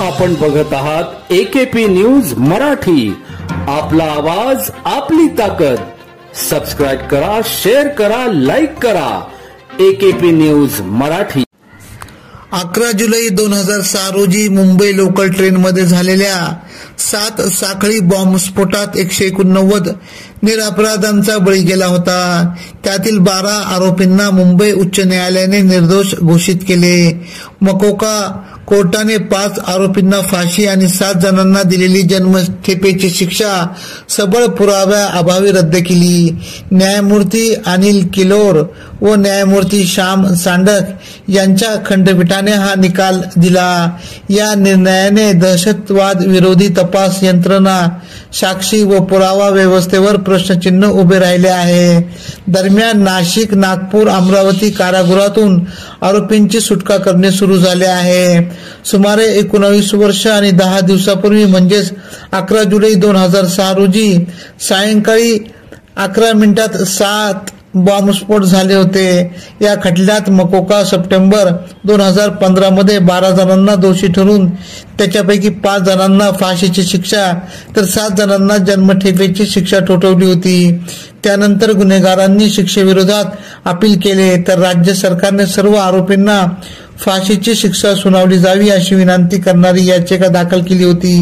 आपण बघत आहात AKP न्यूज मराठी, आपला आवाज आपली ताकद। सबस्क्राइब करा, शेअर करा, लाईक करा। AKP news Marathi. 11 जुलै 2006 रोजी मुंबई लोकल ट्रेनमध्ये झालेल्या 7 साखळी बॉम्बस्फोटात 189 निरपराधांचा बळी गेला होता। त्यातील 12 आरोपींना मुंबई उच्च न्यायालयाने निर्दोष घोषित केले। मकोका कोर्टाने 5 आरोपींना फाशी आणि 7 जणांना दिलेली जन्मठेपेची शिक्षा सबळ पुराव्याअभावी रद्द केली। न्यायमूर्ती अनिल किलोर व न्यायमूर्ती श्याम सांडक यांच्या खंडपीठाने हा निकाल दिला। या निर्णयाने दहशतवाद विरोधी तपास यंत्रणा, साक्षी व पुरावा व्यवस्थेवर प्रश्नचिन्ह उभे राहिले आहे। दरम्यान नाशिक, नागपूर, अमरावती कारागृहातून आरोपींची सुटका करणे सुरू झाले आहे। सुमारे 19 वर्ष आणि 10 दिवसापूर्वी म्हणजेच 11 जुलै 2006 रोजी सायंकाळी 11 मिनिटात 7 बॉम्बस्फोट झाले होते। या खटल्यात मकोका सप्टेंबर 2015 मध्ये 12 जणांना दोषी ठरवून त्याच्यापैकी 5 जणांना फाशीची शिक्षा तर 7 जणांना जन्मठेपेची शिक्षा ठोठावली होती। त्यानंतर गुन्हेगारांनी शिक्षेविरोधात अपील केले तर राज्य सरकारने सर्व आरोपींना फाशीची शिक्षा सुनावली जावी अशी विनंती करणारी याचिका दाखल केली होती।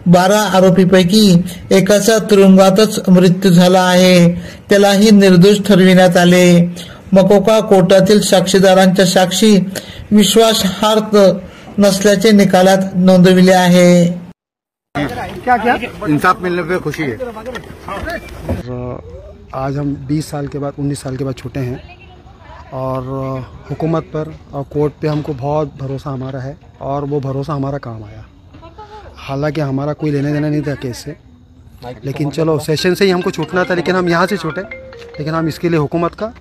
12 आरोपीपैकी एकाचा तुरुंगातच मृत्यू झाला आहे, त्यालाही निर्दोष ठरविण्यात आले। मकोका कोर्टातील साक्षीदारांच्या साक्षी विश्वासार्ह नसल्याचे निकालात नोंदविले आहे। क्या इंसाफ मिलने पे खुशी है। आज हम 20 साल के बाद 19 साल के बाद छूटे हैं और हुकूमत पर और कोर्ट पे हमको बहुत भरोसा हमारा है और वो भरोसा हमारा काम आया। हालांकि हमारा कोई लेने देना नहीं था केस से, लेकिन चलो सेशन से ही हमको छूटना था, लेकिन हम यहाँ से छूटे। लेकिन हम इसके लिए हुकूमत का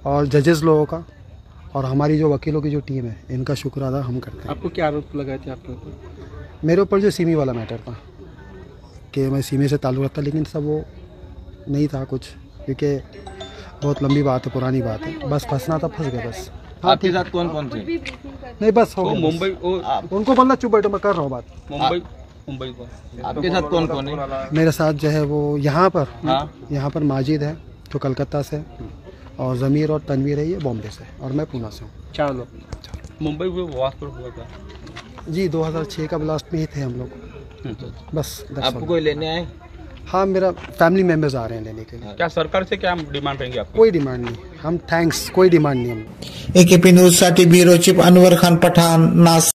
और जजेस लोगों का और हमारी जो वकीलों की जो टीम है इनका शुक्र अदा हम करते हैं। आपको क्या आरोप लगाए थे आपके ऊपर? मेरे ऊपर जो सीमी वाला मैटर था कि मैं सीमी से ताल्लुक़ रखता, लेकिन सब वो नहीं था कुछ, क्योंकि बहुत लंबी बात है, पुरानी बात है। बस फंसना था, फंस गए बस। आपके साथ कौन कौन थे? नहीं बस हो गया मुंबई उनको बोलना चुप बैठो, मैं कर रहा हूँ बात। मुंबई को आपके साथ कौन कौन है? मेरे साथ जो है वो यहाँ पर माजिद है जो कलकत्ता से, और ज़मीर और तनवीर है ये बॉम्बे से, और मैं पूना से हूँ। 4 लोग मुंबई में ब्लास्ट हुआ था जी। 2006 का ब्लास्ट में ही थे हम लोग बस। आपको कोई लेने आए? हाँ, मेरा फैमिली मेंबर्स आ रहे हैं लेने के लिए। क्या सरकार से क्या डिमांड रहेंगे आपको? कोई डिमांड नहीं, हम थैंक्स, कोई डिमांड नहीं। हम AKP न्यूज साठी ब्युरो चीफ अनवर खान पठाण, नाशिक।